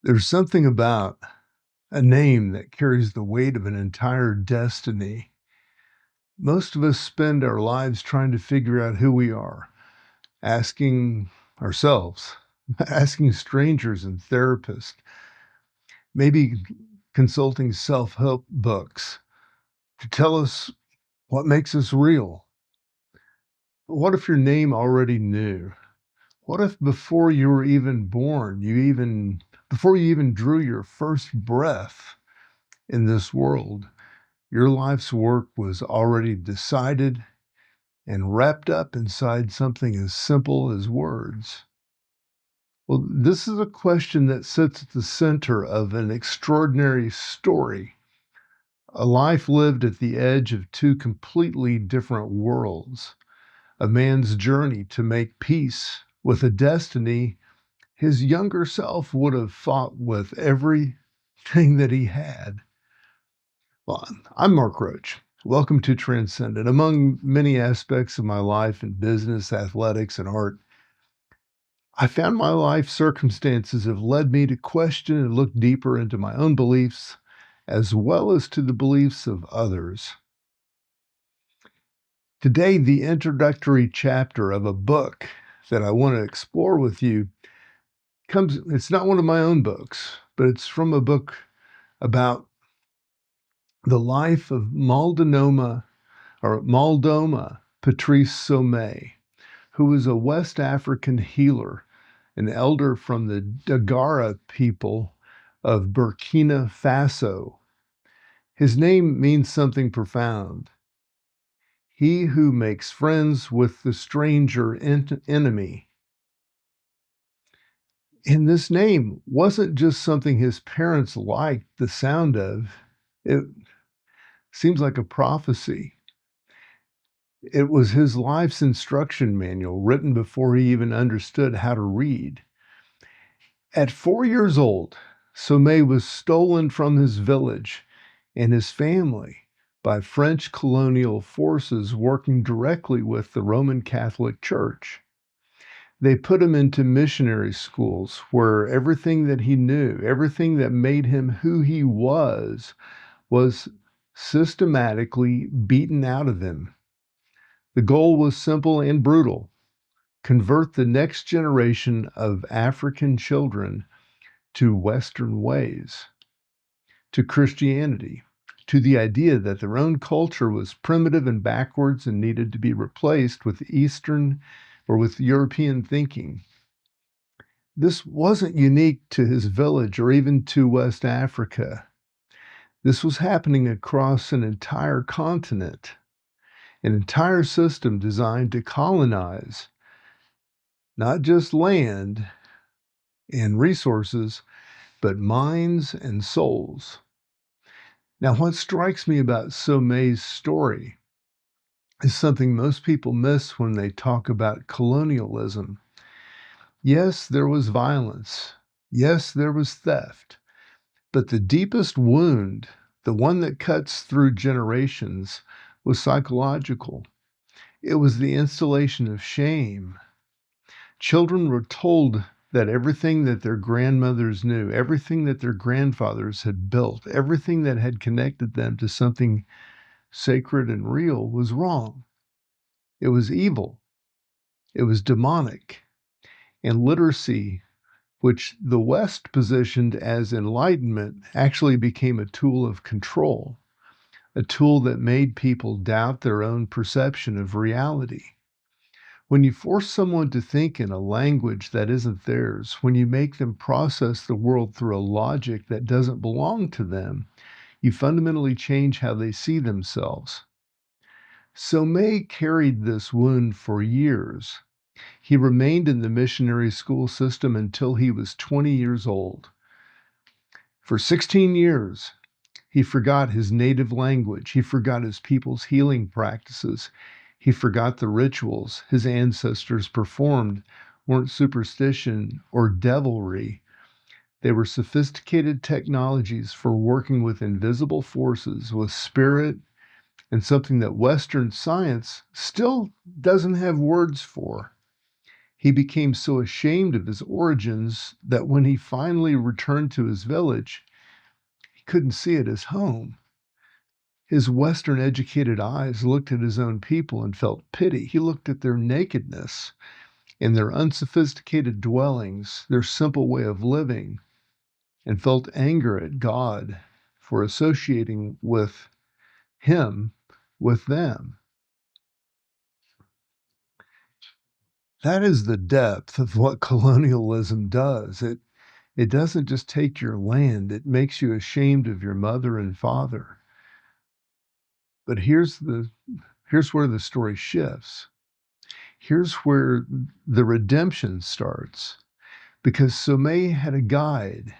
There's something about a name that carries the weight of an entire destiny. Most of us spend our lives trying to figure out who we are, asking ourselves, asking strangers and therapists, maybe consulting self-help books to tell us what makes us real. But what if your name already knew? What if before you were even born, before you even drew your first breath in this world, your life's work was already decided and wrapped up inside something as simple as words? Well, this is a question that sits at the center of an extraordinary story, a life lived at the edge of two completely different worlds, a man's journey to make peace with a destiny his younger self would have fought with everything that he had. Well, I'm Mark Roach. Welcome to Transcendent. Among many aspects of my life in business, athletics, and art, I found my life circumstances have led me to question and look deeper into my own beliefs, as well as to the beliefs of others. Today, the introductory chapter of a book that I want to explore with you it's not one of my own books, but it's from a book about the life of Malidoma Patrice Somé, who was a West African healer, an elder from the Dagara people of Burkina Faso. His name means something profound. He who makes friends with the stranger enemy. And this name wasn't just something his parents liked the sound of. It seems like a prophecy. It was his life's instruction manual, written before he even understood how to read. At 4 years old, Somé was stolen from his village and his family by French colonial forces working directly with the Roman Catholic Church. They put him into missionary schools where everything that he knew, everything that made him who he was systematically beaten out of him. The goal was simple and brutal: convert the next generation of African children to Western ways, to Christianity, to the idea that their own culture was primitive and backwards and needed to be replaced with Eastern or with European thinking. This wasn't unique to his village or even to West Africa. This was happening across an entire continent, an entire system designed to colonize not just land and resources, but minds and souls. Now, what strikes me about Somé's story is something most people miss when they talk about colonialism. Yes, there was violence. Yes, there was theft. But the deepest wound, the one that cuts through generations, was psychological. It was the installation of shame. Children were told that everything that their grandmothers knew, everything that their grandfathers had built, everything that had connected them to something sacred and real was wrong. It was evil. It was demonic. And literacy, which the West positioned as enlightenment, actually became a tool of control, a tool that made people doubt their own perception of reality. When you force someone to think in a language that isn't theirs, when you make them process the world through a logic that doesn't belong to them, you fundamentally change how they see themselves. Somé carried this wound for years. He remained in the missionary school system until he was 20 years old. For 16 years, he forgot his native language. He forgot his people's healing practices. He forgot the rituals his ancestors performed weren't superstition or devilry. They were sophisticated technologies for working with invisible forces, with spirit, and something that Western science still doesn't have words for. He became so ashamed of his origins that when he finally returned to his village, he couldn't see it as home. His Western educated eyes looked at his own people and felt pity. He looked at their nakedness and their unsophisticated dwellings, their simple way of living, and felt anger at God for associating with him with them. That is the depth of what colonialism does. It doesn't just take your land, it makes you ashamed of your mother and father. But here's where the story shifts. Here's where the redemption starts. Because Somé had a guide.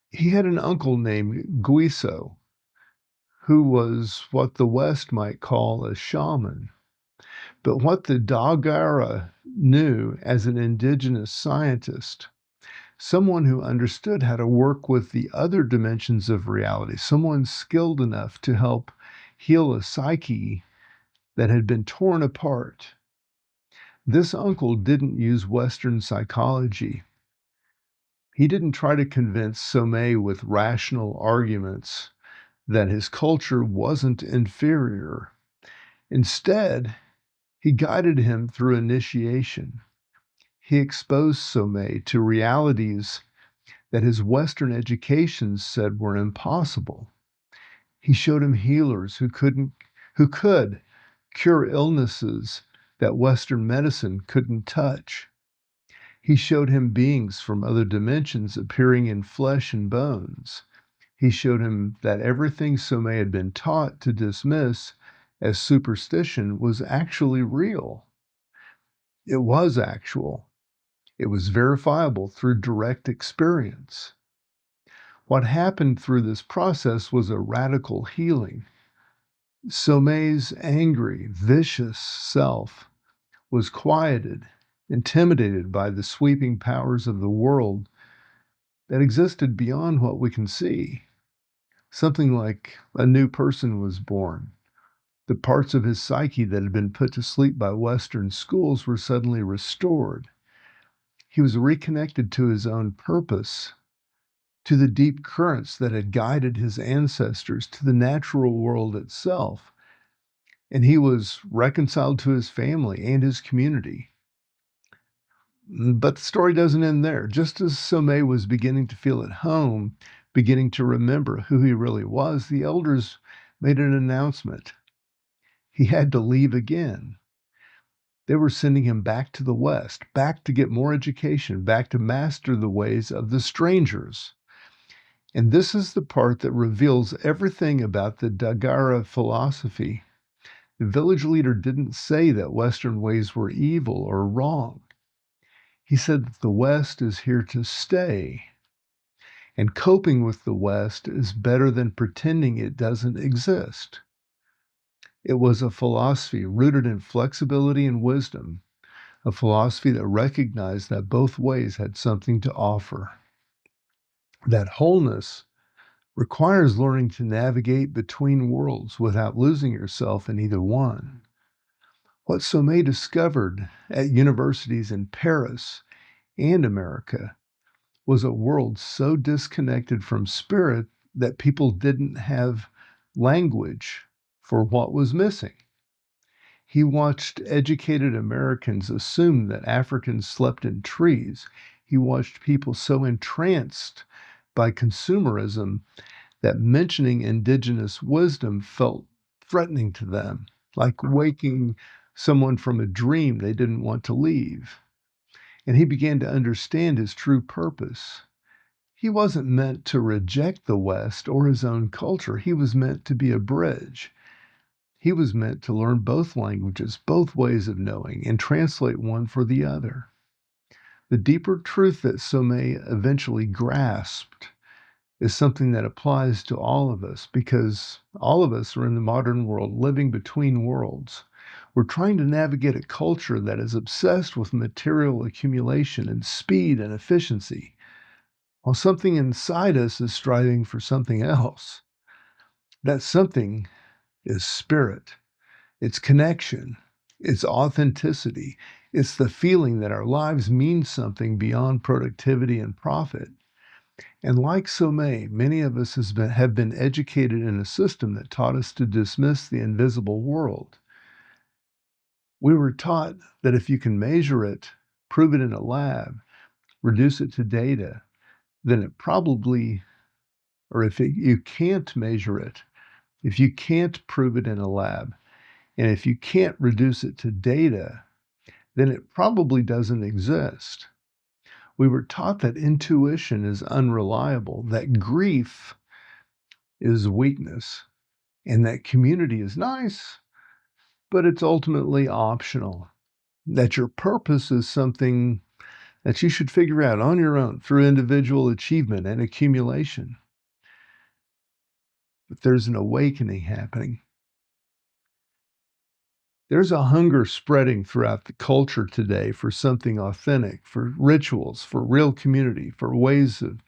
He had an uncle named Guiso, who was what the West might call a shaman. But what the Dagara knew as an indigenous scientist, someone who understood how to work with the other dimensions of reality, someone skilled enough to help heal a psyche that had been torn apart. This uncle didn't use Western psychology. He didn't try to convince Somé with rational arguments that his culture wasn't inferior. Instead, he guided him through initiation. He exposed Somé to realities that his Western education said were impossible. He showed him healers who could cure illnesses that Western medicine couldn't touch. He showed him beings from other dimensions appearing in flesh and bones. He showed him that everything Somé had been taught to dismiss as superstition was actually real. It was actual. It was verifiable through direct experience. What happened through this process was a radical healing. Somé's angry, vicious self was quieted, intimidated by the sweeping powers of the world that existed beyond what we can see. Something like a new person was born. The parts of his psyche that had been put to sleep by Western schools were suddenly restored. He was reconnected to his own purpose, to the deep currents that had guided his ancestors, to the natural world itself. And he was reconciled to his family and his community. But the story doesn't end there. Just as Somé was beginning to feel at home, beginning to remember who he really was, the elders made an announcement. He had to leave again. They were sending him back to the West, back to get more education, back to master the ways of the strangers. And this is the part that reveals everything about the Dagara philosophy. The village leader didn't say that Western ways were evil or wrong. He said that the West is here to stay. And coping with the West is better than pretending it doesn't exist. It was a philosophy rooted in flexibility and wisdom, a philosophy that recognized that both ways had something to offer. That wholeness requires learning to navigate between worlds without losing yourself in either one. What Somé discovered at universities in Paris and America was a world so disconnected from spirit that people didn't have language for what was missing. He watched educated Americans assume that Africans slept in trees. He watched people so entranced by consumerism that mentioning indigenous wisdom felt threatening to them, like waking someone from a dream they didn't want to leave. And he began to understand his true purpose. He wasn't meant to reject the West or his own culture. He was meant to be a bridge. He was meant to learn both languages, both ways of knowing, and translate one for the other. The deeper truth that Somé eventually grasped is something that applies to all of us, because all of us are in the modern world living between worlds. We're trying to navigate a culture that is obsessed with material accumulation and speed and efficiency, while something inside us is striving for something else. That something is spirit, it's connection, It's authenticity. It's the feeling that our lives mean something beyond productivity and profit. And like Somé, many of us have been educated in a system that taught us to dismiss the invisible world. We were taught that if you can measure it, prove it in a lab, reduce it to data, then it probably, or you can't measure it, if you can't prove it in a lab, and if you can't reduce it to data, then it probably doesn't exist. We were taught that intuition is unreliable, that grief is weakness, and that community is nice, but it's ultimately optional, that your purpose is something that you should figure out on your own through individual achievement and accumulation. But there's an awakening happening. There's a hunger spreading throughout the culture today for something authentic, for rituals, for real community, for ways of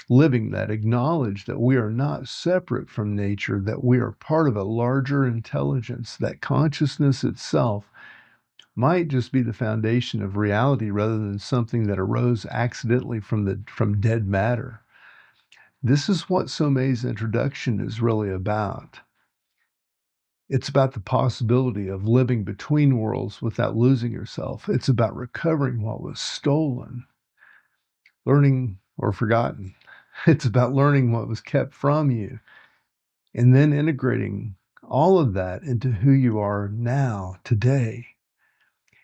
living that acknowledge that we are not separate from nature, that we are part of a larger intelligence, that consciousness itself might just be the foundation of reality rather than something that arose accidentally from dead matter. This is what Somé's introduction is really about. It's about the possibility of living between worlds without losing yourself. It's about recovering what was stolen, learning or forgotten. It's about learning what was kept from you, and then integrating all of that into who you are now, today.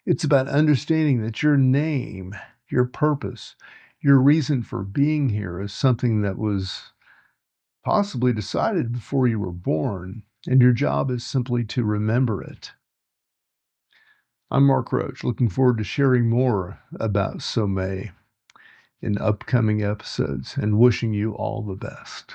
It's about understanding that your name, your purpose, your reason for being here is something that was possibly decided before you were born, and your job is simply to remember it. I'm Mark Roach, looking forward to sharing more about Somé in upcoming episodes and wishing you all the best.